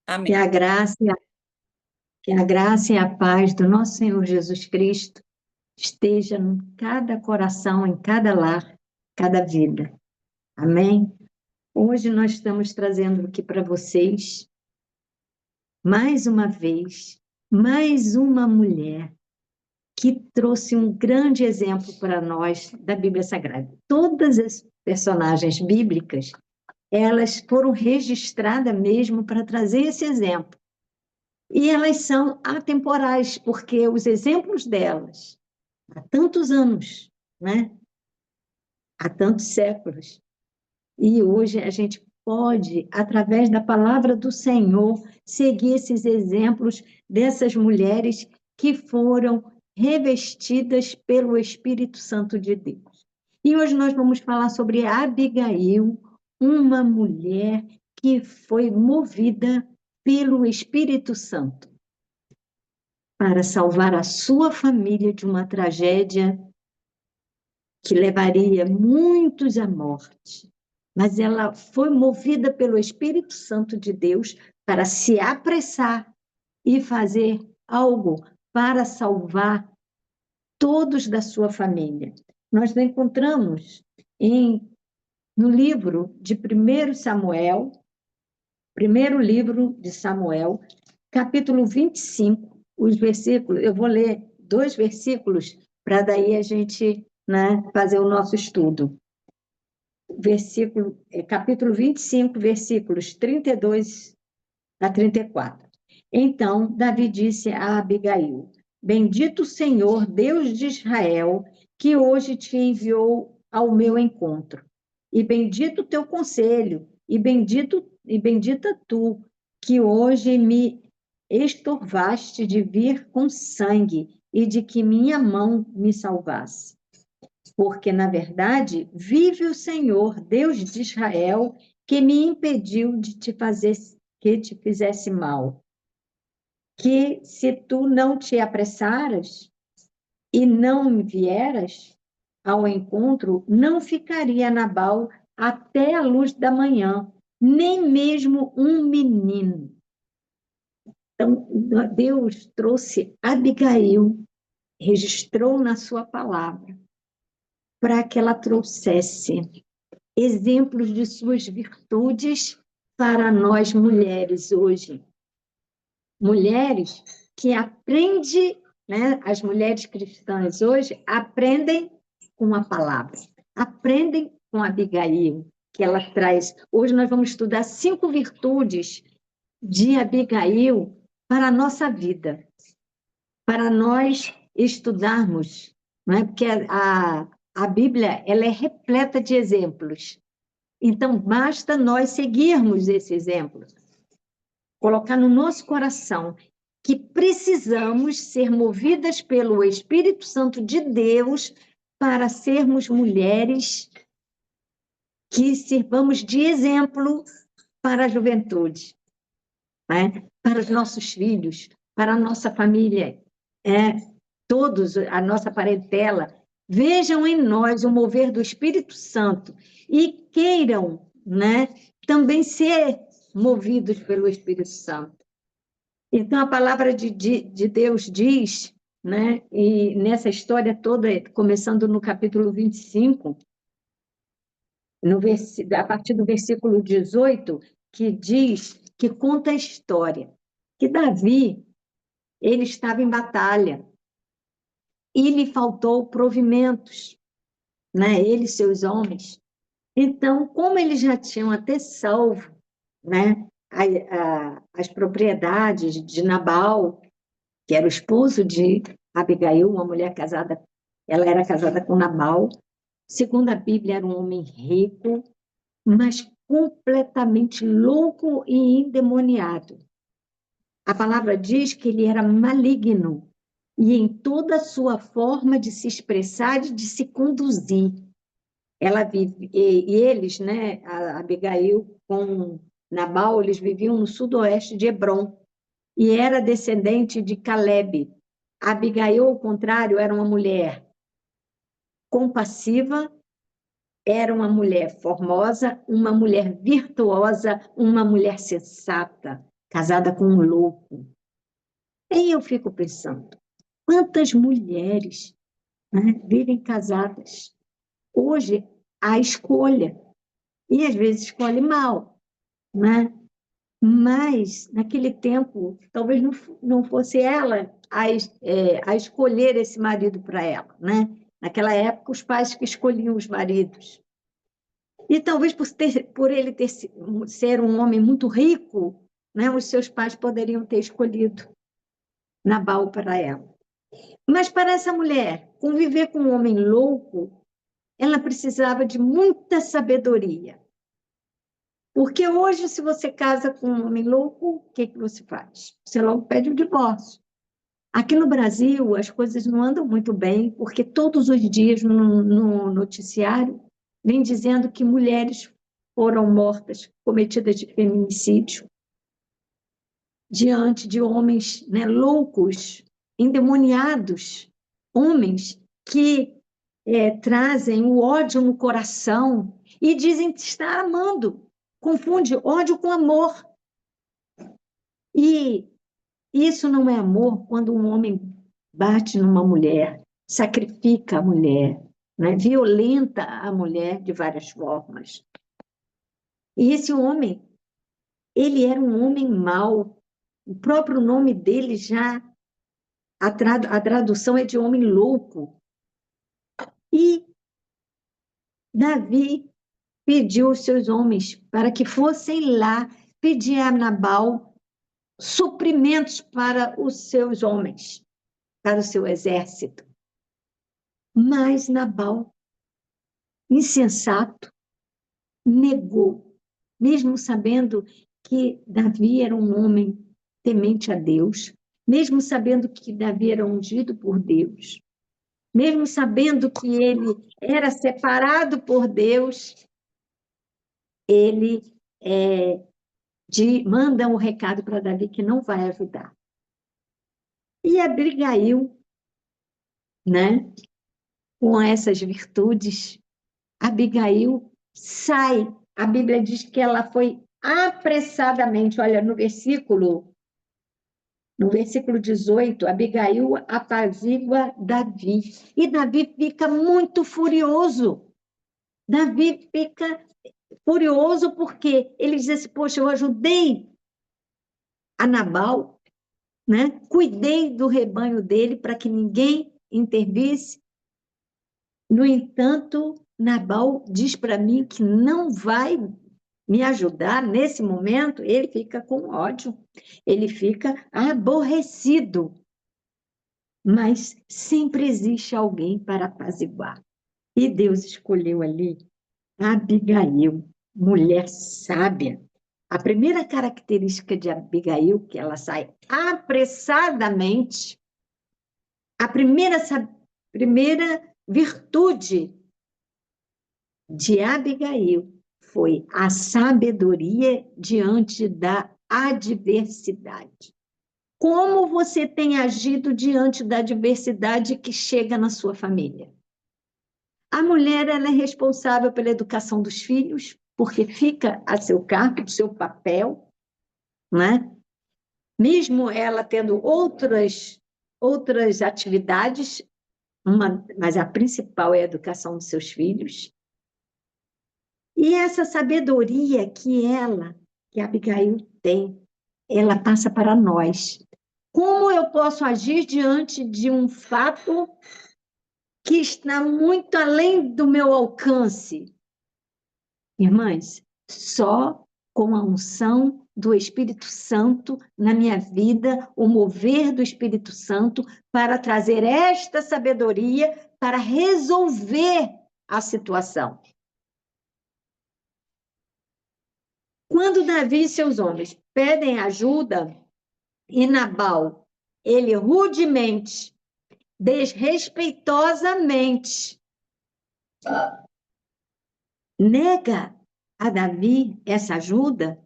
Que Amém. a graça, que a graça e a paz do nosso Senhor Jesus Cristo esteja em cada coração, em cada lar, cada vida. Amém? Hoje nós estamos trazendo aqui para vocês, mais uma vez, mais uma mulher que trouxe um grande exemplo para nós da Bíblia Sagrada. Todas as personagens bíblicas, elas foram registradas mesmo para trazer esse exemplo. E elas são atemporais, porque os exemplos delas, há tantos anos, né? Há tantos séculos, e hoje a gente pode, através da palavra do Senhor, seguir esses exemplos dessas mulheres que foram revestidas pelo Espírito Santo de Deus. E hoje nós vamos falar sobre Abigail, uma mulher que foi movida pelo Espírito Santo para salvar a sua família de uma tragédia que levaria muitos à morte. Mas ela foi movida pelo Espírito Santo de Deus para se apressar e fazer algo para salvar todos da sua família. Nós encontramos no livro de 1 Samuel, primeiro livro de Samuel, capítulo 25, os versículos, eu vou ler 2 versículos para daí a gente, né, fazer o nosso estudo. Capítulo 25, versículos 32 a 34. Então, Davi disse a Abigail: Bendito o Senhor, Deus de Israel, que hoje te enviou ao meu encontro. E bendito o teu conselho, e bendita tu, que hoje me estorvaste de vir com sangue e de que minha mão me salvasse. Porque, na verdade, vive o Senhor, Deus de Israel, que me impediu de te fazer que te fizesse mal. Que se tu não te apressaras e não vieras ao encontro, não ficaria Nabal até a luz da manhã, nem mesmo um menino. Então, Deus trouxe Abigail, registrou na sua palavra, para que ela trouxesse exemplos de suas virtudes para nós mulheres hoje. Mulheres que aprendem, né? As mulheres cristãs hoje aprendem com a palavra, aprendem com a Abigail, que ela traz. Hoje nós vamos estudar 5 virtudes de Abigail para a nossa vida, para nós estudarmos, não é? Porque a Bíblia ela é repleta de exemplos. Então, basta nós seguirmos esse exemplo, colocar no nosso coração que precisamos ser movidas pelo Espírito Santo de Deus para sermos mulheres que sirvamos de exemplo para a juventude, né? Para os nossos filhos, para a nossa família, todos, a nossa parentela, vejam em nós o mover do Espírito Santo e queiram, né, também ser movidos pelo Espírito Santo. Então, a palavra de Deus diz, né, e nessa história toda, começando no capítulo 25, a partir do versículo 18, que diz, que conta a história, que Davi, ele estava em batalha, e lhe faltou provimentos, né, ele e seus homens. Então, como eles já tinham até salvo, né, as propriedades de Nabal, que era o esposo de Abigail, uma mulher casada, ela era casada com Nabal. Segundo a Bíblia, era um homem rico, mas completamente louco e endemoniado. A palavra diz que ele era maligno e em toda a sua forma de se expressar e de se conduzir. Ela vive, e eles, né, a Abigail com Nabal, eles viviam no sudoeste de Hebrom, e era descendente de Calebe. Abigail, ao contrário, era uma mulher compassiva, era uma mulher formosa, uma mulher virtuosa, uma mulher sensata. casada com um louco. Aí eu fico pensando, quantas mulheres, né, vivem casadas? Hoje, há escolha, e às vezes escolhe mal, né? Mas, naquele tempo, talvez não fosse ela a escolher esse marido para ela, né? Naquela época, os pais que escolhiam os maridos. E talvez por ele ser um homem muito rico, né, os seus pais poderiam ter escolhido Nabal para ela. Mas para essa mulher, conviver com um homem louco, ela precisava de muita sabedoria. Porque hoje, se você casa com um homem louco, o que você faz? Você logo pede o divórcio. Aqui no Brasil, as coisas não andam muito bem, porque todos os dias no noticiário vem dizendo que mulheres foram mortas, cometidas de feminicídio, diante de homens, né, loucos, endemoniados, homens que trazem o ódio no coração e dizem estar amando. Confunde ódio com amor. E isso não é amor quando um homem bate numa mulher, sacrifica a mulher, né? Violenta a mulher de várias formas. E esse homem, ele era um homem mau. O próprio nome dele já, a tradução é de homem louco. E Davi pediu aos seus homens para que fossem lá pedir a Nabal suprimentos para os seus homens, para o seu exército. Mas Nabal, insensato, negou, mesmo sabendo que Davi era um homem temente a Deus, mesmo sabendo que Davi era ungido por Deus, mesmo sabendo que ele era separado por Deus, ele manda um recado para Davi que não vai ajudar. E Abigail, né, com essas virtudes, Abigail sai. A Bíblia diz que ela foi apressadamente, olha, no versículo 18, Abigail apazigua Davi. E Davi fica muito furioso. Davi fica furioso porque ele diz assim, poxa, eu ajudei a Nabal, né? Cuidei do rebanho dele para que ninguém intervisse. No entanto, Nabal diz para mim que não vai me ajudar nesse momento, ele fica com ódio, ele fica aborrecido. Mas sempre existe alguém para apaziguar. E Deus escolheu ali Abigail, mulher sábia. A primeira característica de Abigail, que ela sai apressadamente, a primeira virtude de Abigail foi a sabedoria diante da adversidade. Como você tem agido diante da adversidade que chega na sua família? A mulher ela é responsável pela educação dos filhos, porque fica a seu cargo, o seu papel, né? Mesmo ela tendo outras atividades, mas a principal é a educação dos seus filhos. E essa sabedoria que a Abigail tem, ela passa para nós. Como eu posso agir diante de um fato que está muito além do meu alcance? Irmãs, só com a unção do Espírito Santo na minha vida, o mover do Espírito Santo para trazer esta sabedoria para resolver a situação. Quando Davi e seus homens pedem ajuda, e Nabal, ele rudemente, desrespeitosamente, nega a Davi essa ajuda,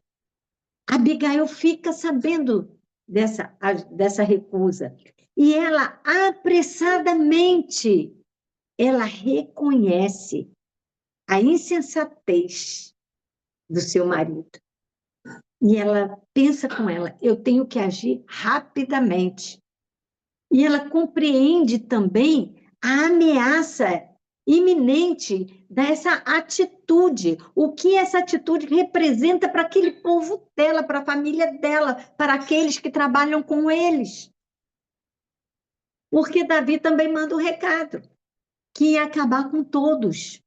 Abigail fica sabendo dessa recusa. E ela, apressadamente, ela reconhece a insensatez do seu marido. E ela pensa com ela, eu tenho que agir rapidamente. E ela compreende também a ameaça iminente dessa atitude, o que essa atitude representa para aquele povo dela, para a família dela, para aqueles que trabalham com eles. Porque Davi também manda um recado, que ia acabar com todos.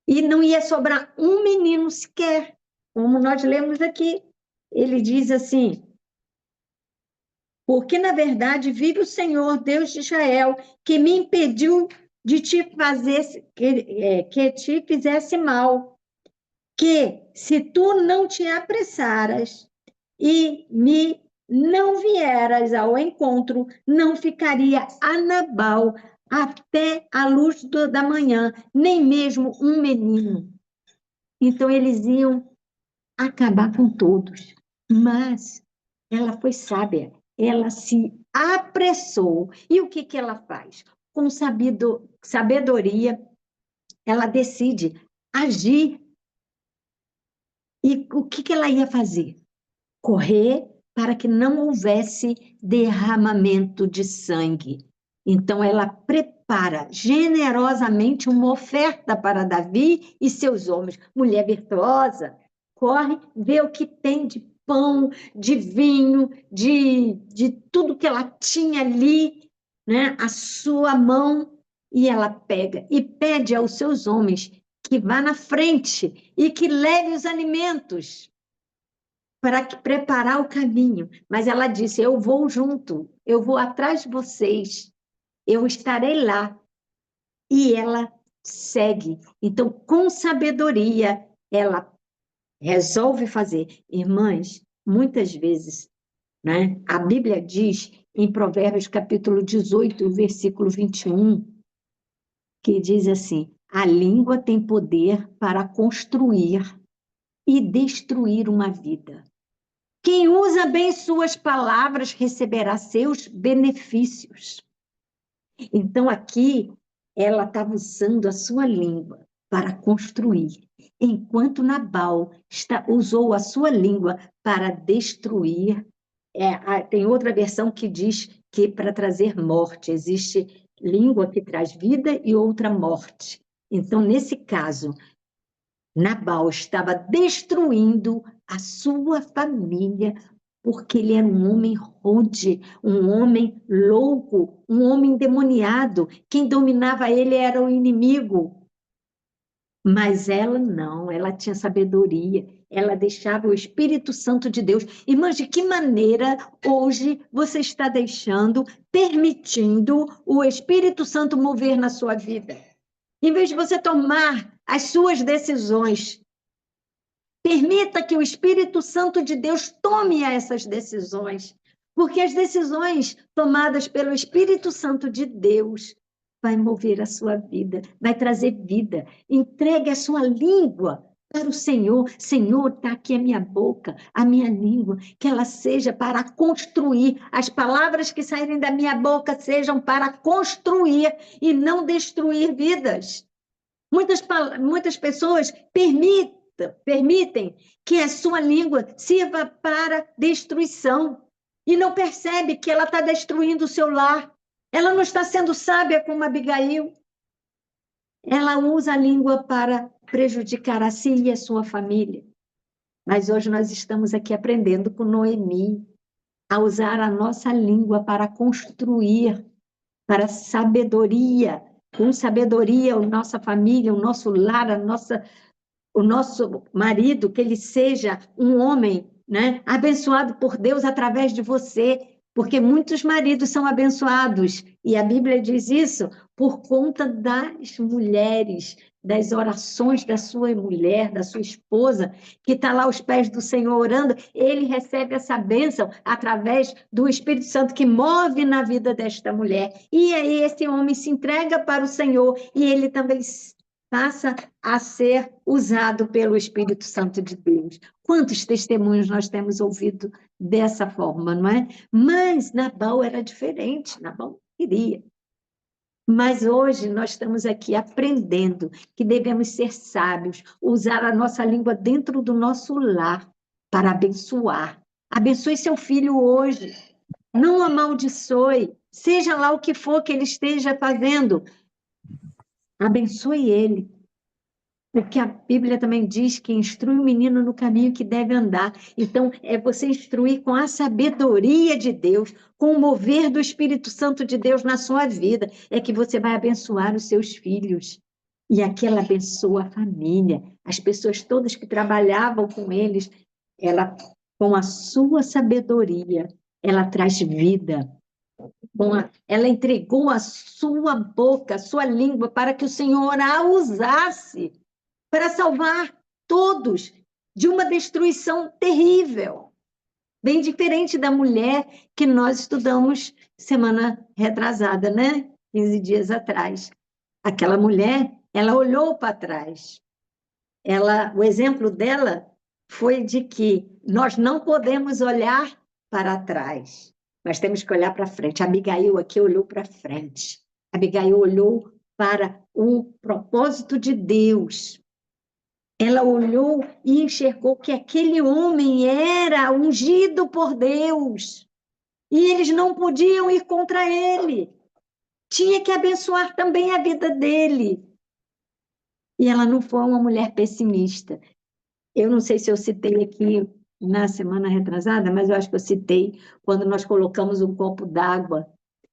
E não ia sobrar um menino sequer, como nós lemos aqui. Ele diz assim: porque, na verdade, vive o Senhor, Deus de Israel, que me impediu de te fazer, que te fizesse mal, que se tu não te apressaras e me não vieras ao encontro, não ficaria a Nabal até a luz da manhã, nem mesmo um menino. Então, eles iam acabar com todos. Mas ela foi sábia, ela se apressou. E o que ela faz? Com sabedoria, ela decide agir. E o que ela ia fazer? Correr para que não houvesse derramamento de sangue. Então, ela prepara generosamente uma oferta para Davi e seus homens. Mulher virtuosa, corre, vê o que tem de pão, de vinho, de tudo que ela tinha ali, né? A sua mão, e ela pega e pede aos seus homens que vá na frente e que leve os alimentos para preparar o caminho. Mas ela disse: eu vou junto, eu vou atrás de vocês, eu estarei lá. E ela segue. Então, com sabedoria, ela resolve fazer. Irmãs, muitas vezes, né, a Bíblia diz em Provérbios capítulo 18, versículo 21, que diz assim: a língua tem poder para construir e destruir uma vida. Quem usa bem suas palavras receberá seus benefícios. Então, aqui, ela estava usando a sua língua para construir, enquanto Nabal usou a sua língua para destruir. Tem outra versão que diz que para trazer morte, existe língua que traz vida e outra morte. Então, nesse caso, Nabal estava destruindo a sua família, porque ele era um homem rude, um homem louco, um homem endemoniado. Quem dominava ele era o inimigo. Mas ela não, ela tinha sabedoria, ela deixava o Espírito Santo de Deus. Irmãs, de que maneira hoje você está deixando, permitindo o Espírito Santo mover na sua vida? Em vez de você tomar as suas decisões, permita que o Espírito Santo de Deus tome essas decisões, porque as decisões tomadas pelo Espírito Santo de Deus vai mover a sua vida, vai trazer vida. Entregue a sua língua para o Senhor. Senhor, está aqui a minha boca, a minha língua, que ela seja para construir. As palavras que saírem da minha boca sejam para construir e não destruir vidas. Muitas pessoas permitem que a sua língua sirva para destruição e não percebe que ela está destruindo o seu lar. Ela não está sendo sábia como Abigail. Ela usa a língua para prejudicar a si e a sua família. Mas hoje nós estamos aqui aprendendo com Noemi a usar a nossa língua para construir, para sabedoria, com sabedoria, a nossa família, o nosso lar, o nosso marido, que ele seja um homem, né, abençoado por Deus através de você, porque muitos maridos são abençoados, e a Bíblia diz isso por conta das mulheres, das orações da sua mulher, da sua esposa, que está lá aos pés do Senhor orando, ele recebe essa bênção através do Espírito Santo que move na vida desta mulher. E aí esse homem se entrega para o Senhor e ele também passa a ser usado pelo Espírito Santo de Deus. Quantos testemunhos nós temos ouvido dessa forma, não é? Mas Nabal era diferente, Nabal não queria. Mas hoje nós estamos aqui aprendendo que devemos ser sábios, usar a nossa língua dentro do nosso lar, para abençoar. Abençoe seu filho hoje. Não amaldiçoe. Seja lá o que for que ele esteja fazendo. Abençoe ele. Porque a Bíblia também diz que instrui o menino no caminho que deve andar. Então, é você instruir com a sabedoria de Deus, com o mover do Espírito Santo de Deus na sua vida, é que você vai abençoar os seus filhos. E aquela abençoa a família, as pessoas todas que trabalhavam com eles, ela, com a sua sabedoria, ela traz vida. Ela entregou a sua boca, a sua língua, para que o Senhor a usasse para salvar todos de uma destruição terrível, bem diferente da mulher que nós estudamos semana retrasada, né? 15 dias atrás. Aquela mulher, ela olhou para trás. O exemplo dela foi de que nós não podemos olhar para trás, nós temos que olhar para frente. A Abigail aqui olhou para frente. A Abigail olhou para o propósito de Deus. Ela olhou e enxergou que aquele homem era ungido por Deus. E eles não podiam ir contra ele. Tinha que abençoar também a vida dele. E ela não foi uma mulher pessimista. Eu não sei se eu citei aqui na semana retrasada, mas eu acho que eu citei quando nós colocamos um copo d'água.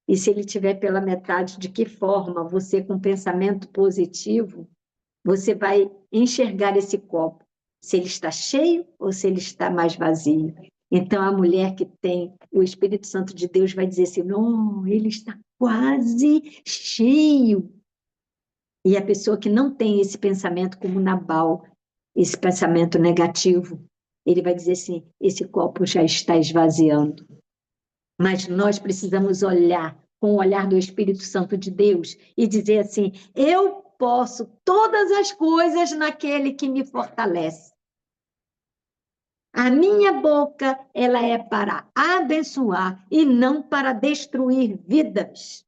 E se ele tiver pela metade, de que forma você, com pensamento positivo, você vai enxergar esse copo, se ele está cheio ou se ele está mais vazio. Então, a mulher que tem o Espírito Santo de Deus vai dizer assim, não, ele está quase cheio. E a pessoa que não tem esse pensamento como Nabal, esse pensamento negativo, ele vai dizer assim, esse copo já está esvaziando. Mas nós precisamos olhar com o olhar do Espírito Santo de Deus e dizer assim, eu posso todas as coisas naquele que me fortalece. A minha boca, ela é para abençoar e não para destruir vidas.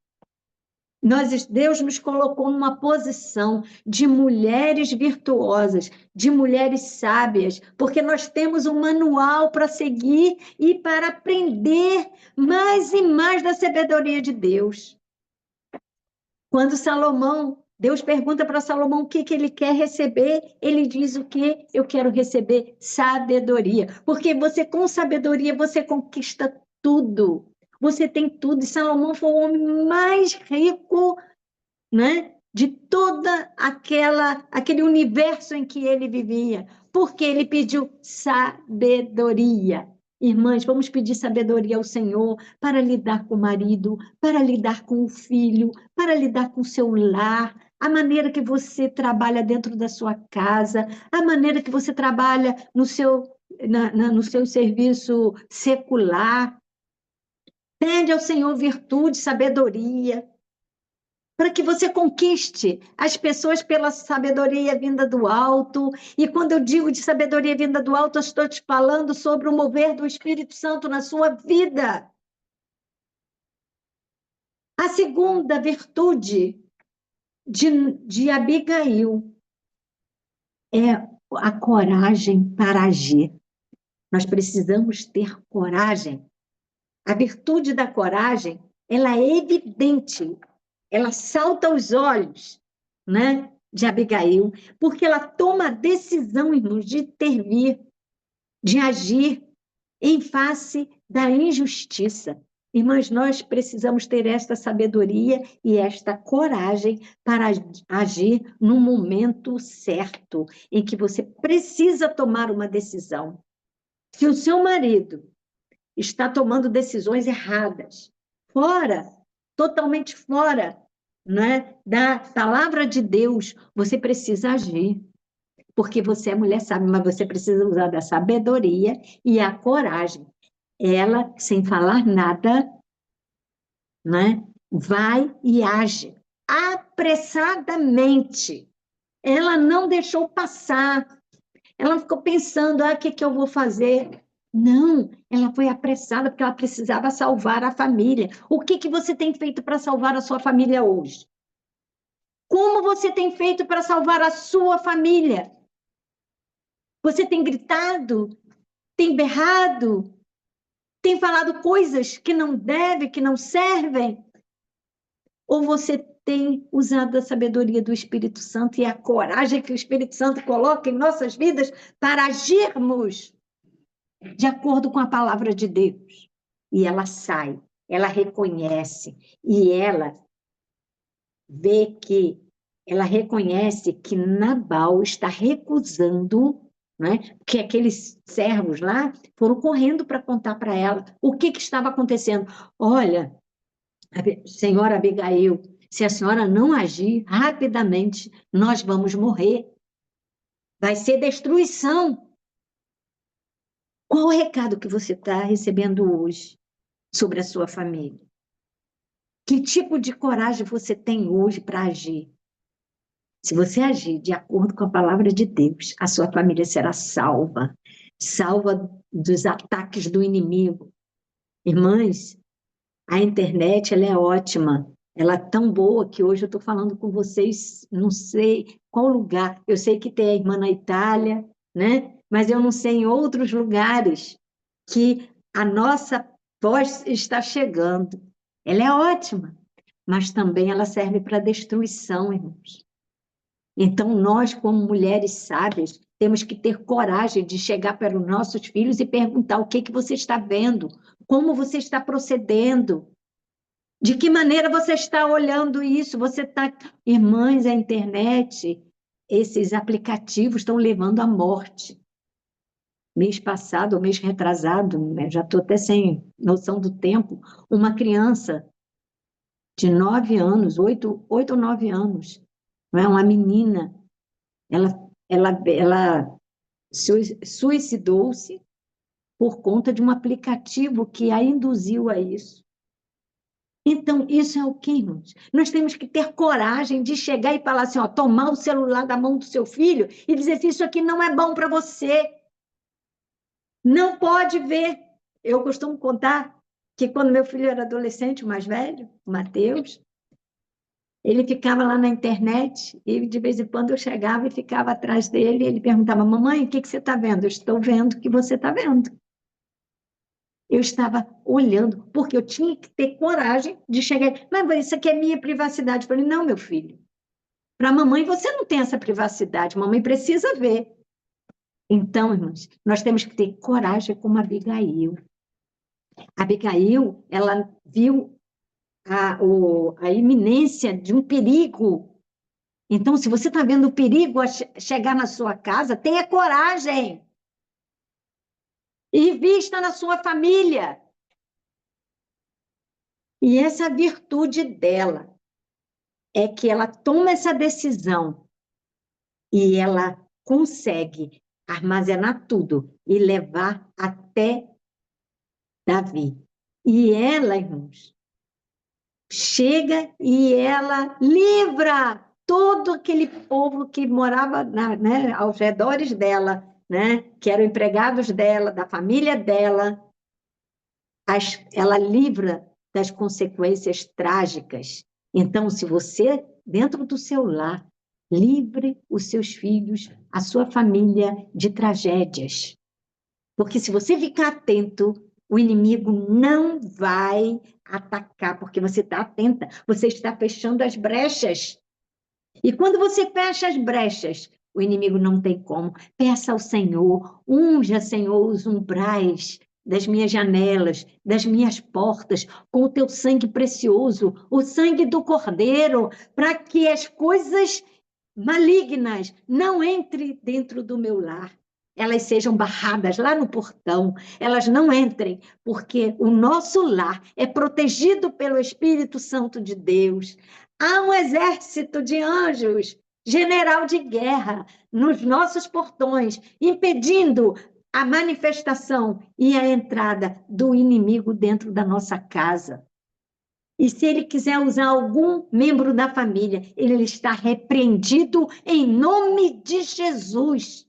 Deus nos colocou numa posição de mulheres virtuosas, de mulheres sábias, porque nós temos um manual para seguir e para aprender mais e mais da sabedoria de Deus. Quando Deus pergunta para Salomão o que ele quer receber, ele diz o que? Eu quero receber sabedoria, porque com sabedoria você conquista tudo. Você tem tudo, e Salomão foi o homem mais rico, né, de toda aquele universo em que ele vivia, porque ele pediu sabedoria. Irmãs, vamos pedir sabedoria ao Senhor para lidar com o marido, para lidar com o filho, para lidar com o seu lar, a maneira que você trabalha dentro da sua casa, a maneira que você trabalha no seu serviço secular. Pede ao Senhor virtude, sabedoria, para que você conquiste as pessoas pela sabedoria vinda do alto. E quando eu digo de sabedoria vinda do alto, eu estou te falando sobre o mover do Espírito Santo na sua vida. A segunda virtude de Abigail é a coragem para agir. Nós precisamos ter coragem. A virtude da coragem, ela é evidente, ela salta aos olhos, né, de Abigail, porque ela toma a decisão, irmãos, de intervir, de agir em face da injustiça. Irmãs, nós precisamos ter esta sabedoria e esta coragem para agir no momento certo, em que você precisa tomar uma decisão. Se o seu marido está tomando decisões erradas, totalmente fora, né, da palavra de Deus, você precisa agir, porque você é mulher sábia, mas você precisa usar da sabedoria e a coragem. Ela, sem falar nada, né, vai e age apressadamente. Ela não deixou passar. Ela ficou pensando, o que eu vou fazer? Não, ela foi apressada porque ela precisava salvar a família. O que você tem feito para salvar a sua família hoje? Como você tem feito para salvar a sua família? Você tem gritado? tem berrado, tem falado coisas que não deve, que não servem? Ou você tem usado a sabedoria do Espírito Santo e a coragem que o Espírito Santo coloca em nossas vidas para agirmos de acordo com a palavra de Deus? E ela sai, ela reconhece, e ela vê que, ela reconhece que Nabal está recusando, né? Que aqueles servos lá foram correndo para contar para ela o que estava acontecendo. Olha, senhora Abigail, se a senhora não agir rapidamente, nós vamos morrer. Vai ser destruição. Qual o recado que você está recebendo hoje sobre a sua família? Que tipo de coragem você tem hoje para agir? Se você agir de acordo com a palavra de Deus, a sua família será salva, salva dos ataques do inimigo. Irmãs, a internet, ela é ótima, ela é tão boa que hoje eu estou falando com vocês, não sei qual lugar, eu sei que tem a irmã na Itália, né? Mas eu não sei em outros lugares que a nossa voz está chegando. Ela é ótima, mas também ela serve para destruição, irmãos. Então, nós, como mulheres sábias, temos que ter coragem de chegar para os nossos filhos e perguntar o que você está vendo, como você está procedendo, de que maneira você está olhando isso? Você está... Irmãs, a internet, esses aplicativos estão levando à morte. Mês passado, ou mês retrasado, né, já estou até sem noção do tempo, uma criança de 9 anos, 8 ou 9 anos, não é? Uma menina, ela suicidou-se por conta de um aplicativo que a induziu a isso. Então, isso é o que, irmãos? Nós temos que ter coragem de chegar e falar assim, ó, tomar o celular da mão do seu filho e dizer assim, isso aqui não é bom para você. Não pode ver. Eu costumo contar que quando meu filho era adolescente, o mais velho, o Mateus, ele ficava lá na internet e de vez em quando eu chegava e ficava atrás dele e ele perguntava, mamãe, o que você está vendo? Eu estou vendo o que você está vendo. Eu estava olhando, porque eu tinha que ter coragem de chegar. Mas isso aqui é minha privacidade. Eu falei, não, meu filho. Para a mamãe, você não tem essa privacidade. Mamãe precisa ver. Então, irmãos, nós temos que ter coragem como Abigail. Abigail, ela viu a iminência de um perigo. Então, se você está vendo o perigo a chegar na sua casa, tenha coragem. E vista na sua família. E essa virtude dela é que ela toma essa decisão e ela consegue armazenar tudo e levar até Davi. E ela, irmãos, chega e ela livra todo aquele povo que morava né, aos redores dela, né, que eram empregados dela, da família dela. Ela livra das consequências trágicas. Então, se você, dentro do seu lar, livre os seus filhos, a sua família de tragédias. Porque se você ficar atento, o inimigo não vai atacar, porque você está atenta, você está fechando as brechas. E quando você fecha as brechas, o inimigo não tem como. Peça ao Senhor, unja, Senhor, os umbrais das minhas janelas, das minhas portas, com o teu sangue precioso, o sangue do Cordeiro, para que as coisas malignas não entrem dentro do meu lar. Elas sejam barradas lá no portão, elas não entrem, porque o nosso lar é protegido pelo Espírito Santo de Deus. Há um exército de anjos, general de guerra, nos nossos portões, impedindo a manifestação e a entrada do inimigo dentro da nossa casa. E se ele quiser usar algum membro da família, ele está repreendido em nome de Jesus.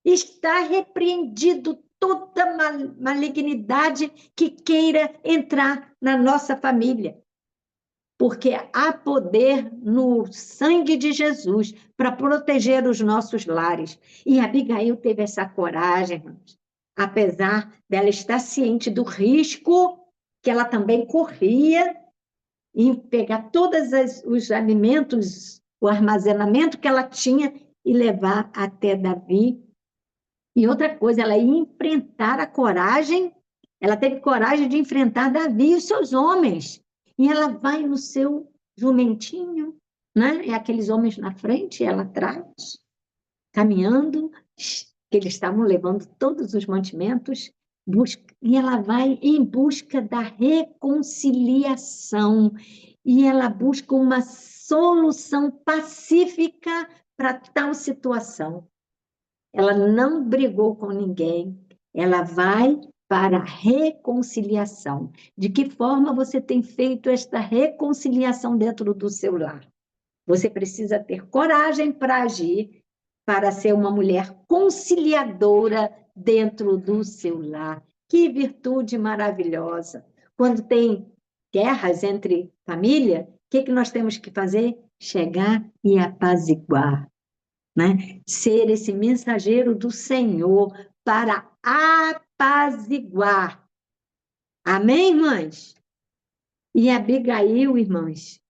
Está repreendido toda malignidade que queira entrar na nossa família. Porque há poder no sangue de Jesus para proteger os nossos lares. E Abigail teve essa coragem, irmãos. apesar dela estar ciente do risco que ela também corria em pegar todos os alimentos, o armazenamento que ela tinha e levar até Davi. E outra coisa, ela ia enfrentar a coragem, ela teve coragem de enfrentar Davi e os seus homens. E ela vai no seu jumentinho, né? É aqueles homens na frente, ela atrás, caminhando, que eles estavam levando todos os mantimentos, e ela vai em busca da reconciliação, e ela busca uma solução pacífica para tal situação. Ela não brigou com ninguém, ela vai para a reconciliação. De que forma você tem feito esta reconciliação dentro do seu lar? Você precisa ter coragem para agir, para ser uma mulher conciliadora dentro do seu lar. Que virtude maravilhosa! Quando tem guerras entre família, o que nós temos que fazer? Chegar e apaziguar, né? Ser esse mensageiro do Senhor para apaziguar. Amém, irmãs? E Abigail, irmãs,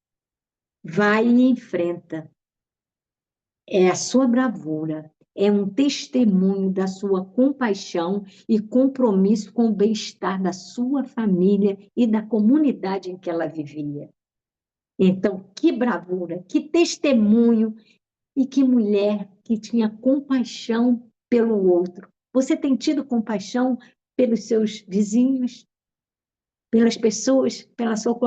vai e enfrenta. É a sua bravura, é um testemunho da sua compaixão e compromisso com o bem-estar da sua família e da comunidade em que ela vivia. Então, que bravura, que testemunho e que mulher que tinha compaixão pelo outro. Você tem tido compaixão pelos seus vizinhos, pelas pessoas, pela sua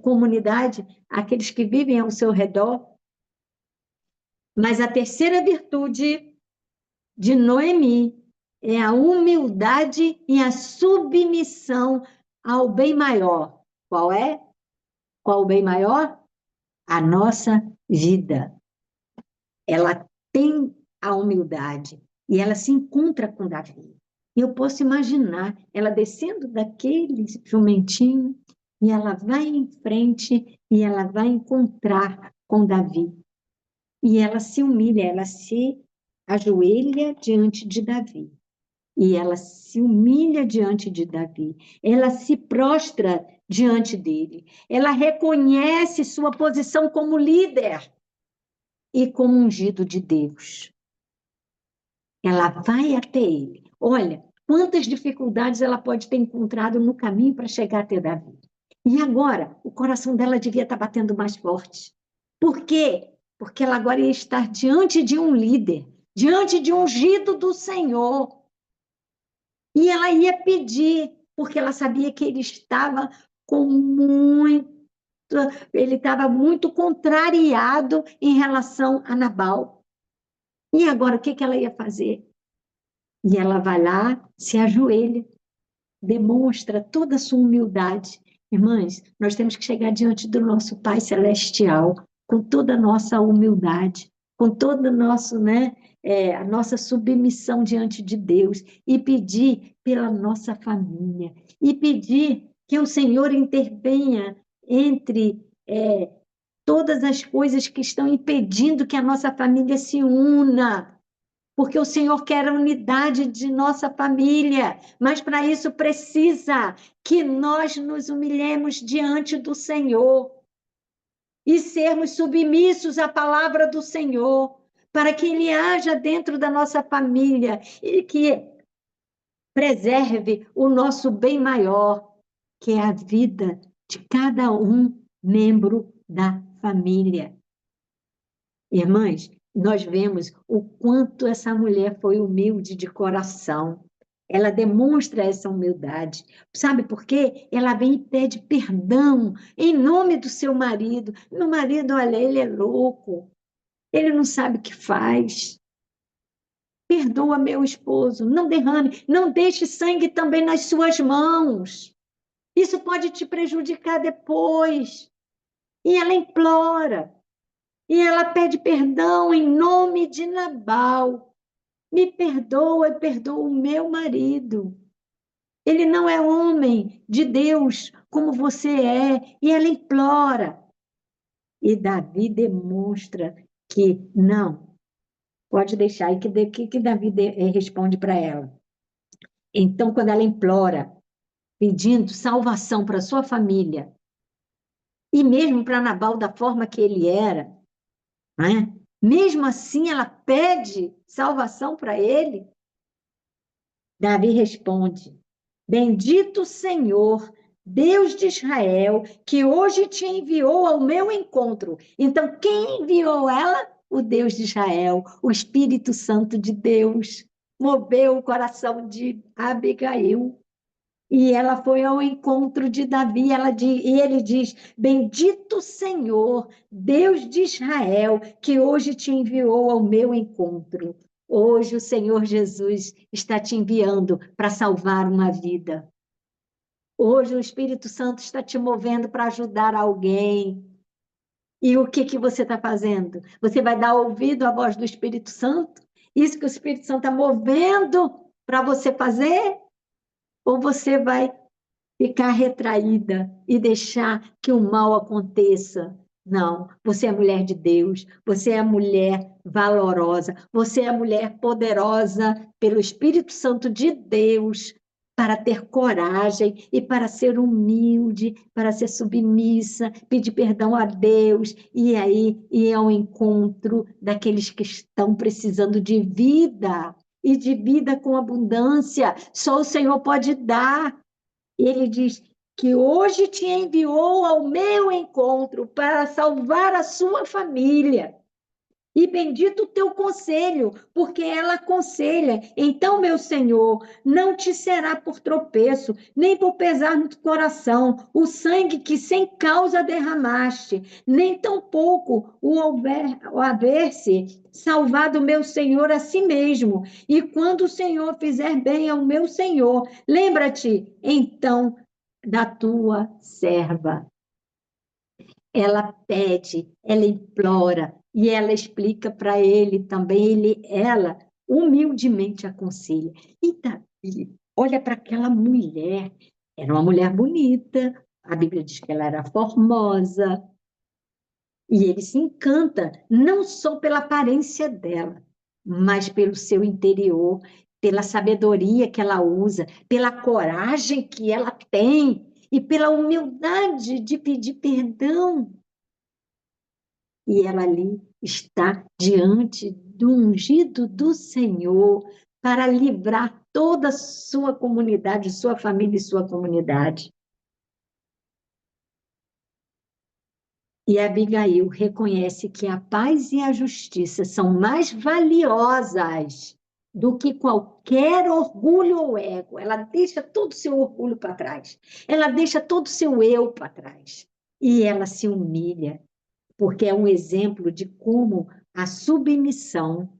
comunidade, aqueles que vivem ao seu redor? Mas a terceira virtude de Noemi é a humildade e a submissão ao bem maior. Qual é? Qual o bem maior? A nossa vida. Ela tem a humildade e ela se encontra com Davi. E eu posso imaginar ela descendo daquele jumentinho e ela vai em frente e ela vai encontrar com Davi. E ela se humilha, ela se ajoelha diante de Davi. E ela se humilha diante de Davi. Ela se prostra diante dele. Ela reconhece sua posição como líder e como ungido de Deus. Ela vai até ele. Olha, quantas dificuldades ela pode ter encontrado no caminho para chegar até Davi. E agora, o coração dela devia estar batendo mais forte. Por quê? Porque ela agora ia estar diante de um líder, diante de um ungido do Senhor. E ela ia pedir, porque ela sabia que ele estava com muito, ele estava muito contrariado em relação a Nabal. E agora, o que ela ia fazer? E ela vai lá, se ajoelha, demonstra toda a sua humildade. Irmãs, nós temos que chegar diante do nosso Pai Celestial com toda a nossa humildade, com toda a nossa submissão diante de Deus e pedir pela nossa família e pedir que o Senhor intervenha entre todas as coisas que estão impedindo que a nossa família se una, porque o Senhor quer a unidade de nossa família, mas para isso precisa que nós nos humilhemos diante do Senhor e sermos submissos à palavra do Senhor, para que Ele haja dentro da nossa família e que preserve o nosso bem maior, que é a vida de cada um membro da família. Irmãs, nós vemos o quanto essa mulher foi humilde de coração. Ela demonstra essa humildade. Sabe por quê? Ela vem e pede perdão em nome do seu marido. Meu marido, olha, ele é louco. Ele não sabe o que faz. Perdoa meu esposo. Não derrame, não deixe sangue também nas suas mãos. Isso pode te prejudicar depois. E ela implora. E ela pede perdão em nome de Nabal. Me perdoa e perdoa o meu marido. Ele não é homem de Deus como você é. E ela implora. E Davi demonstra que não. Pode deixar. E que Davi responde para ela? Então, quando ela implora, pedindo salvação para sua família, e mesmo para Nabal da forma que ele era, né? Mesmo assim ela pede salvação para ele. Davi responde: Bendito o Senhor, Deus de Israel, que hoje te enviou ao meu encontro. Então, quem enviou ela? O Deus de Israel, o Espírito Santo de Deus, moveu o coração de Abigail. E ela foi ao encontro de Davi, e ele diz: Bendito Senhor, Deus de Israel, que hoje te enviou ao meu encontro. Hoje o Senhor Jesus está te enviando para salvar uma vida. Hoje o Espírito Santo está te movendo para ajudar alguém. E o que você está fazendo? Você vai dar ouvido à voz do Espírito Santo? Isso que o Espírito Santo está movendo para você fazer? Ou você vai ficar retraída e deixar que o mal aconteça? Não, você é mulher de Deus, você é mulher valorosa, você é mulher poderosa pelo Espírito Santo de Deus para ter coragem e para ser humilde, para ser submissa, pedir perdão a Deus e aí ir ao encontro daqueles que estão precisando de vida e de vida com abundância. Só o Senhor pode dar. Ele diz que hoje te enviou ao meu encontro para salvar a sua família. E bendito o teu conselho, porque ela aconselha. Então, meu Senhor, não te será por tropeço, nem por pesar no coração, o sangue que sem causa derramaste, nem tampouco o haver-se salvado meu Senhor a si mesmo. E quando o Senhor fizer bem ao meu Senhor, lembra-te, então, da tua serva. Ela pede, ela implora e ela explica para ele também, ela humildemente aconselha. E Davi olha para aquela mulher, era uma mulher bonita, a Bíblia diz que ela era formosa, e ele se encanta não só pela aparência dela, mas pelo seu interior, pela sabedoria que ela usa, pela coragem que ela tem e pela humildade de pedir perdão. E ela ali está diante do ungido do Senhor para livrar toda a sua comunidade, sua família e sua comunidade. E Abigail reconhece que a paz e a justiça são mais valiosas do que qualquer orgulho ou ego. Ela deixa todo o seu orgulho para trás. Ela deixa todo o seu eu para trás. E ela se humilha, porque é um exemplo de como a submissão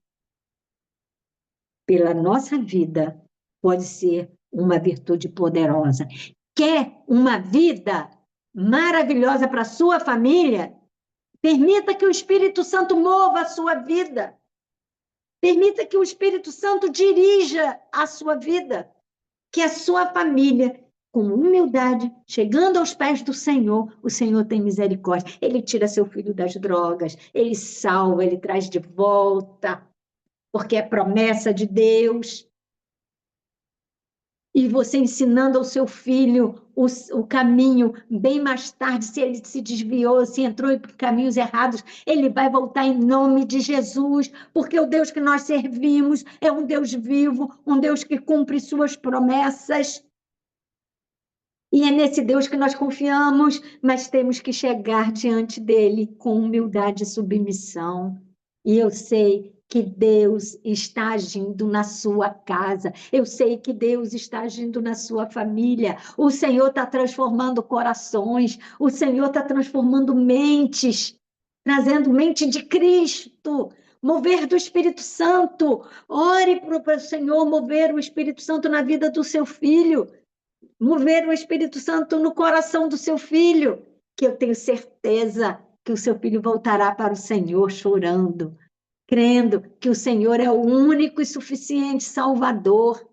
pela nossa vida pode ser uma virtude poderosa. Quer uma vida maravilhosa para a sua família? Permita que o Espírito Santo mova a sua vida. Permita que o Espírito Santo dirija a sua vida. Que a sua família, com humildade, chegando aos pés do Senhor, o Senhor tem misericórdia. Ele tira seu filho das drogas, ele salva, ele traz de volta, porque é promessa de Deus. E você ensinando ao seu filho o caminho, bem mais tarde, se ele se desviou, se entrou em caminhos errados, ele vai voltar em nome de Jesus, porque o Deus que nós servimos é um Deus vivo, um Deus que cumpre suas promessas. E é nesse Deus que nós confiamos, mas temos que chegar diante dele com humildade e submissão. E eu sei que Deus está agindo na sua casa, eu sei que Deus está agindo na sua família. O Senhor está transformando corações, o Senhor está transformando mentes, trazendo mente de Cristo. Mover do Espírito Santo. Ore para o Senhor mover o Espírito Santo na vida do seu filho, mover o Espírito Santo no coração do seu filho, que eu tenho certeza que o seu filho voltará para o Senhor chorando, crendo que o Senhor é o único e suficiente Salvador.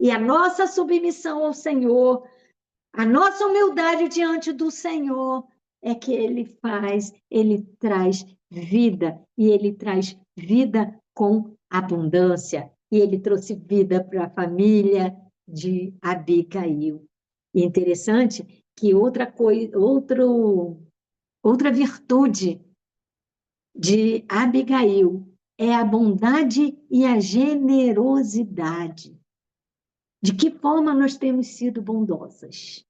E a nossa submissão ao Senhor, a nossa humildade diante do Senhor, é que ele traz vida, e ele traz vida com abundância. E ele trouxe vida para a família de Abigail. E interessante que outra virtude de Abigail é a bondade e a generosidade. De que forma nós temos sido bondosas?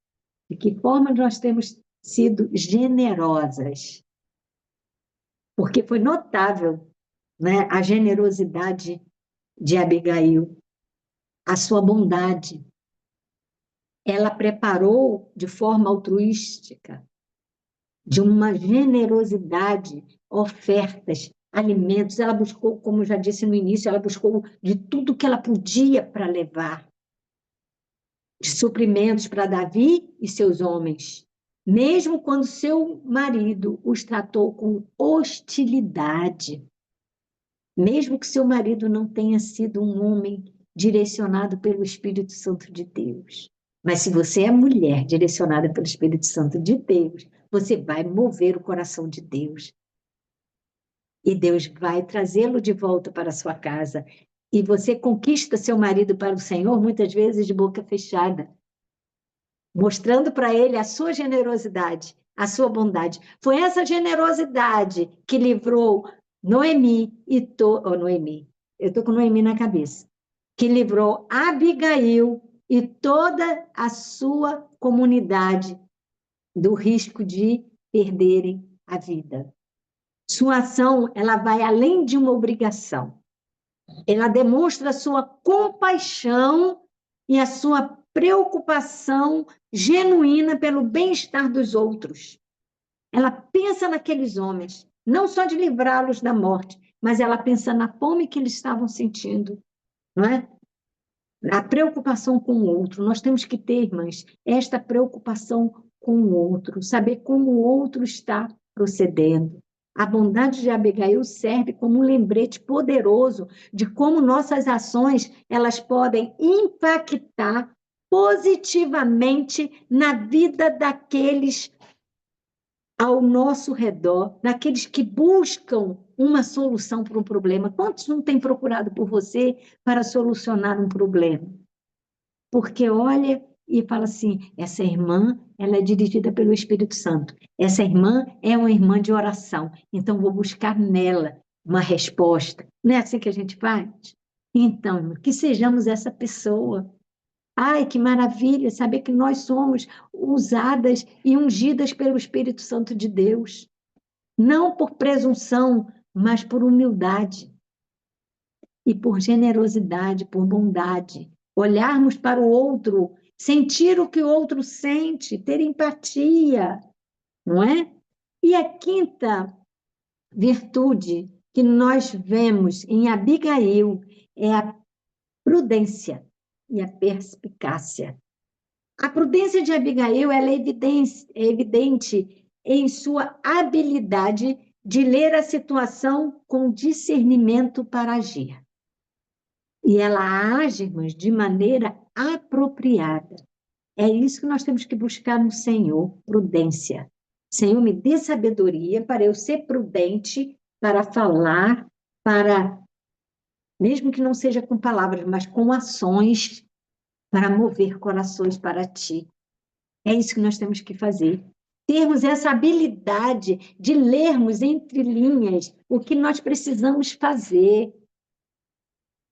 De que forma nós temos sido generosas? Porque foi notável, né, a generosidade de Abigail, a sua bondade. Ela preparou de forma altruística, de uma generosidade, ofertas, alimentos. Ela buscou, como eu já disse no início, ela buscou de tudo que ela podia para levar, de suprimentos para Davi e seus homens, mesmo quando seu marido os tratou com hostilidade, mesmo que seu marido não tenha sido um homem direcionado pelo Espírito Santo de Deus. Mas se você é mulher direcionada pelo Espírito Santo de Deus, você vai mover o coração de Deus. E Deus vai trazê-lo de volta para a sua casa. E você conquista seu marido para o Senhor, muitas vezes de boca fechada, mostrando para ele a sua generosidade, a sua bondade. Foi essa generosidade que livrou Noemi Noemi, eu estou com Noemi na cabeça, que livrou Abigail e toda a sua comunidade do risco de perderem a vida. Sua ação, ela vai além de uma obrigação. Ela demonstra a sua compaixão e a sua preocupação genuína pelo bem-estar dos outros. Ela pensa naqueles homens, não só de livrá-los da morte, mas ela pensa na fome que eles estavam sentindo, não é? A preocupação com o outro. Nós temos que ter, irmãs, esta preocupação com o outro, saber como o outro está procedendo. A bondade de Abigail serve como um lembrete poderoso de como nossas ações elas podem impactar positivamente na vida daqueles ao nosso redor, daqueles que buscam uma solução para um problema. Quantos não têm procurado por você para solucionar um problema? Porque olha e fala assim, essa irmã, ela é dirigida pelo Espírito Santo. Essa irmã é uma irmã de oração. Então, vou buscar nela uma resposta. Não é assim que a gente faz? Então, que sejamos essa pessoa. Ai, que maravilha saber que nós somos usadas e ungidas pelo Espírito Santo de Deus. Não por presunção, mas por humildade e por generosidade, por bondade. Olharmos para o outro, sentir o que o outro sente, ter empatia, não é? E a quinta virtude que nós vemos em Abigail é a prudência e a perspicácia. A prudência de Abigail ela é evidente em sua habilidade de ler a situação com discernimento para agir. E ela age, irmãs, de maneira apropriada. É isso que nós temos que buscar no Senhor, prudência. Senhor, me dê sabedoria para eu ser prudente, para falar, para, mesmo que não seja com palavras, mas com ações, para mover corações para ti. É isso que nós temos que fazer. Termos essa habilidade de lermos entre linhas o que nós precisamos fazer.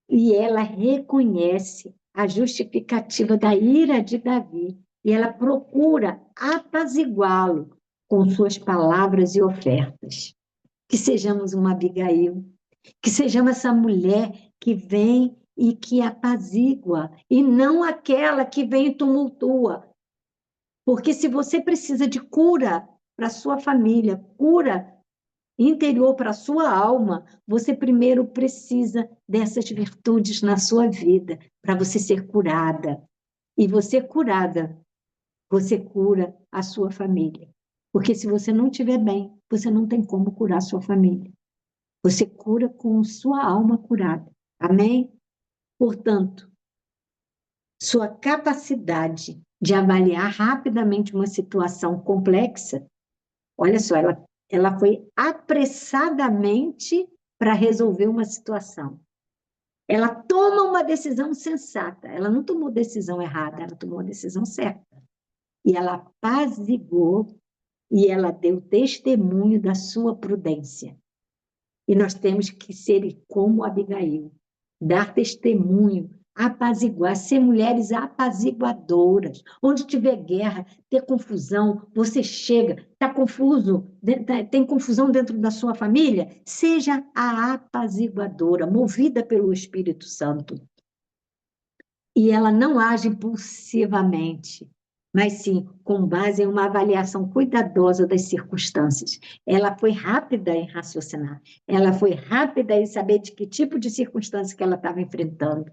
E ela reconhece a justificativa da ira de Davi. E ela procura apaziguá-lo com suas palavras e ofertas. Que sejamos uma Abigail, que sejamos essa mulher que vem e que apazigua, e não aquela que vem e tumultua. Porque se você precisa de cura para a sua família, cura interior para a sua alma, você primeiro precisa dessas virtudes na sua vida, para você ser curada. E você curada, você cura a sua família. Porque se você não estiver bem, você não tem como curar a sua família. Você cura com sua alma curada. Amém? Portanto, sua capacidade de avaliar rapidamente uma situação complexa, olha só, ela foi apressadamente para resolver uma situação. Ela toma uma decisão sensata. Ela não tomou decisão errada, ela tomou a decisão certa. E ela apaziguou e ela deu testemunho da sua prudência. E nós temos que ser como Abigail, dar testemunho, apaziguar, ser mulheres apaziguadoras. Onde tiver guerra, ter confusão, você chega, está confuso, tem confusão dentro da sua família? Seja a apaziguadora, movida pelo Espírito Santo. E ela não age impulsivamente, mas sim com base em uma avaliação cuidadosa das circunstâncias. Ela foi rápida em raciocinar, ela foi rápida em saber de que tipo de circunstância que ela estava enfrentando.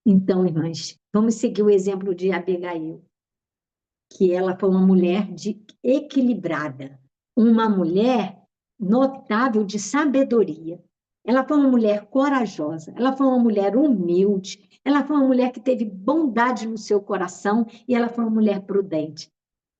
Então, irmãs, vamos seguir o exemplo de Abigail, que ela foi uma mulher equilibrada, uma mulher notável de sabedoria. Ela foi uma mulher corajosa, ela foi uma mulher humilde, ela foi uma mulher que teve bondade no seu coração e ela foi uma mulher prudente.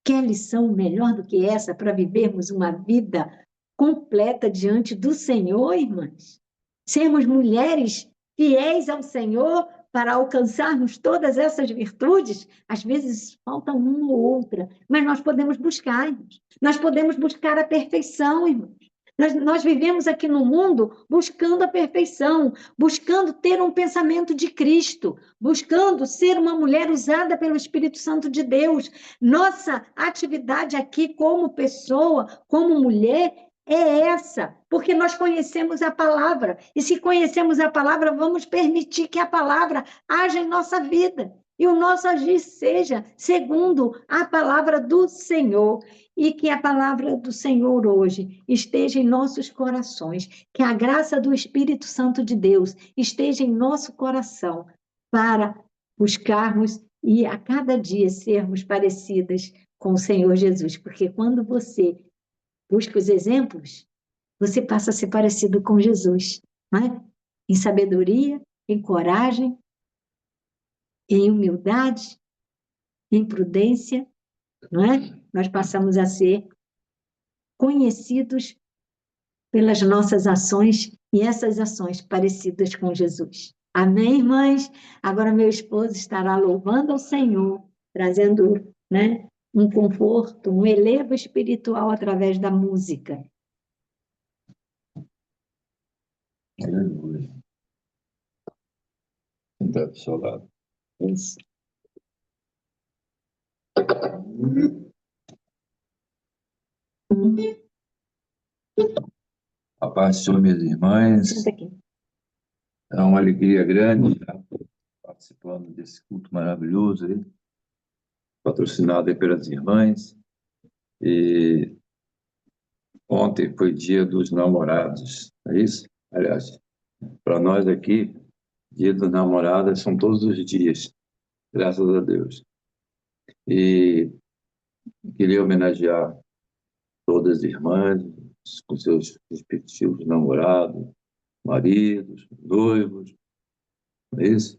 Quer lição melhor do que essa para vivermos uma vida completa diante do Senhor, irmãs? Sermos mulheres fiéis ao Senhor para alcançarmos todas essas virtudes, às vezes falta uma ou outra, mas nós podemos buscar, irmãos. Nós podemos buscar a perfeição, irmãos. Nós vivemos aqui no mundo buscando a perfeição, buscando ter um pensamento de Cristo, buscando ser uma mulher usada pelo Espírito Santo de Deus. Nossa atividade aqui como pessoa, como mulher, é essa, porque nós conhecemos a palavra, e se conhecemos a palavra, vamos permitir que a palavra haja em nossa vida, e o nosso agir seja segundo a palavra do Senhor, e que a palavra do Senhor hoje esteja em nossos corações, que a graça do Espírito Santo de Deus esteja em nosso coração, para buscarmos e a cada dia sermos parecidas com o Senhor Jesus, porque quando você busca os exemplos, você passa a ser parecido com Jesus, não é? Em sabedoria, em coragem, em humildade, em prudência, não é? Nós passamos a ser conhecidos pelas nossas ações e essas ações parecidas com Jesus. Amém, irmãs? Agora meu esposo estará louvando ao Senhor, trazendo, né, um conforto, um elevo espiritual através da música. Aleluia. Sentar do seu lado. Isso. A paz do Senhor, minhas irmãs. Senta aqui. É uma alegria grande estar participando desse culto maravilhoso aí, patrocinado aí pelas irmãs. E ontem foi dia dos namorados, é isso? Aliás, para nós aqui, dia dos namorados são todos os dias, graças a Deus. E queria homenagear todas as irmãs, com seus respectivos namorados, maridos, noivos, não é isso?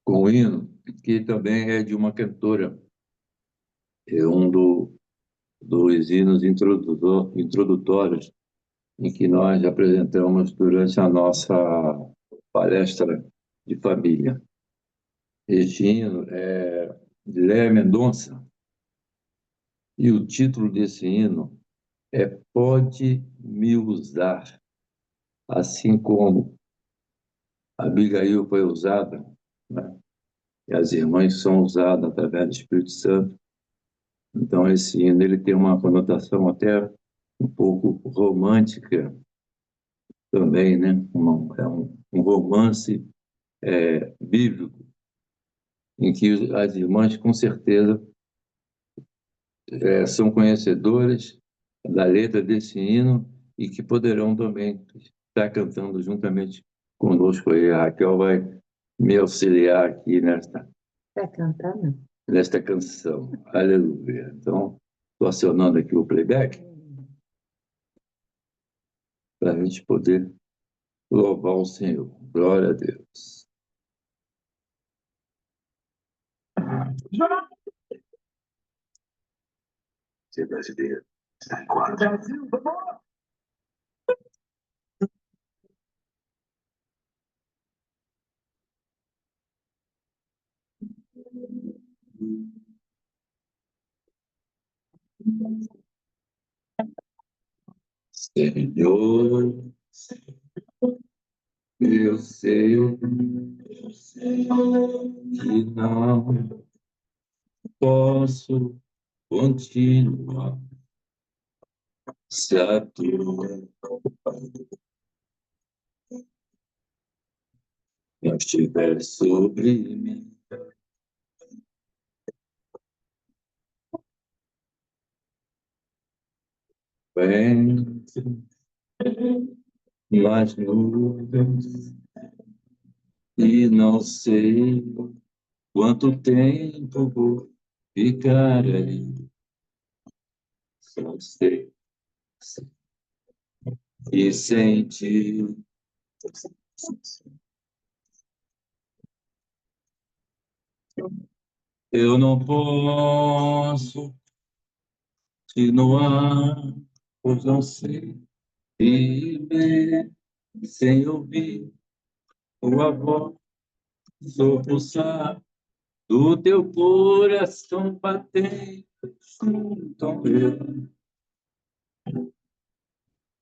Com o hino, que também é de uma cantora, é um dos hinos introdutórios em que nós apresentamos durante a nossa palestra de família. Este hino é de Léa Mendonça, e o título desse hino é Pode Me Usar, assim como Abigail foi usada, né? E as irmãs são usadas através do Espírito Santo. Então, esse hino ele tem uma conotação até um pouco romântica também, né? É um romance bíblico, em que as irmãs, com certeza, são conhecedoras da letra desse hino e que poderão também estar cantando juntamente conosco. E a Raquel vai me auxiliar aqui Vai cantar, não? nesta canção. Aleluia. Então, estou acionando aqui o playback para a gente poder louvar o Senhor. Glória a Deus. Ser brasileiro está em quadra. Brasil, Senhor, eu sei que não posso continuar se a tua não estiver sobre mim. Vento nas nuvens e não sei quanto tempo vou ficar aí. Só sei e sentir. Eu não posso continuar, pois não sei viver sem ouvir tua voz, sou pulsar do teu coração batendo junto ao meu.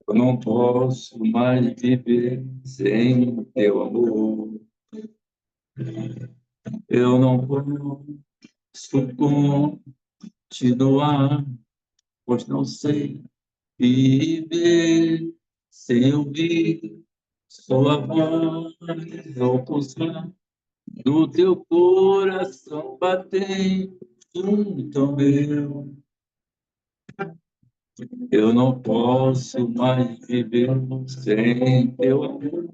Eu não posso mais viver sem o teu amor. Eu não posso continuar, pois não sei viver sem ouvir sua voz ou pulsar do teu coração batendo junto ao meu. Eu não posso mais viver sem teu amor.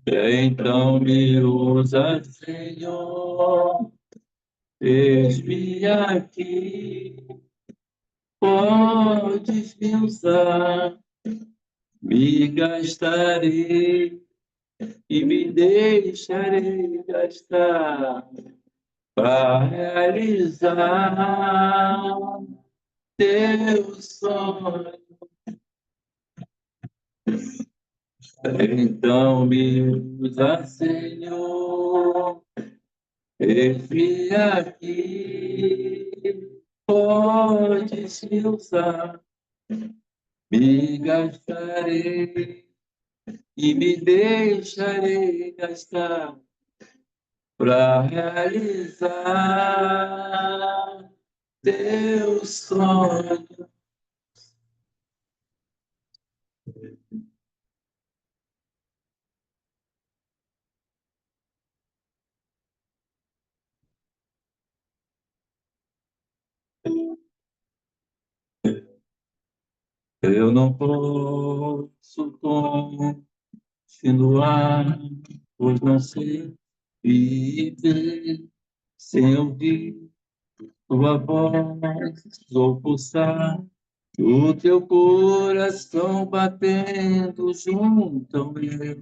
Então me usa, Senhor, eis-me aqui. Podes me usar, me gastarei e me deixarei gastar para realizar teu sonho. Então me usa, Senhor, eis-me aqui. Podes me usar, me gastarei e me deixarei gastar para realizar teu sonho. Eu não posso continuar, pois não sei viver sem ouvir tua voz ou pulsar o teu coração batendo junto ao meu.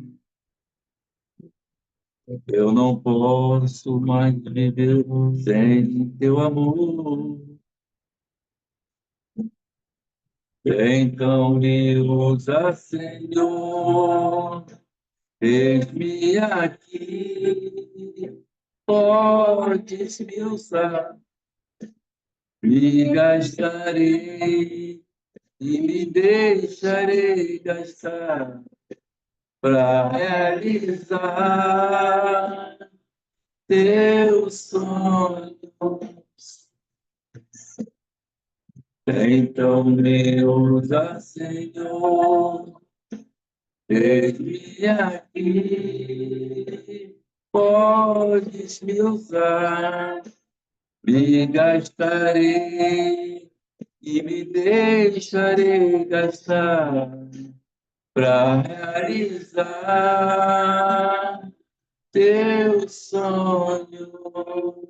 Eu não posso mais viver sem teu amor. Então me usa, Senhor, eis-me aqui. Podes me usar, me gastarei e me deixarei gastar para realizar teus sonhos. Então me usa, Senhor, eis-me aqui. Podes me usar, me gastarei e me deixarei gastar para realizar teu sonho.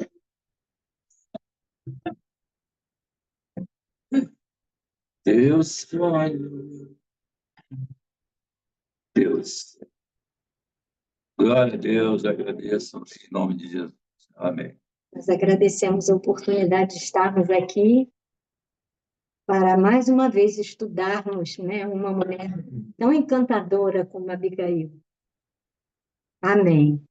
Teu sonho. Deus. Glória a Deus, agradeço em nome de Jesus. Amém. Nós agradecemos a oportunidade de estarmos aqui para mais uma vez estudarmos, né, uma mulher tão encantadora como Abigail. Amém.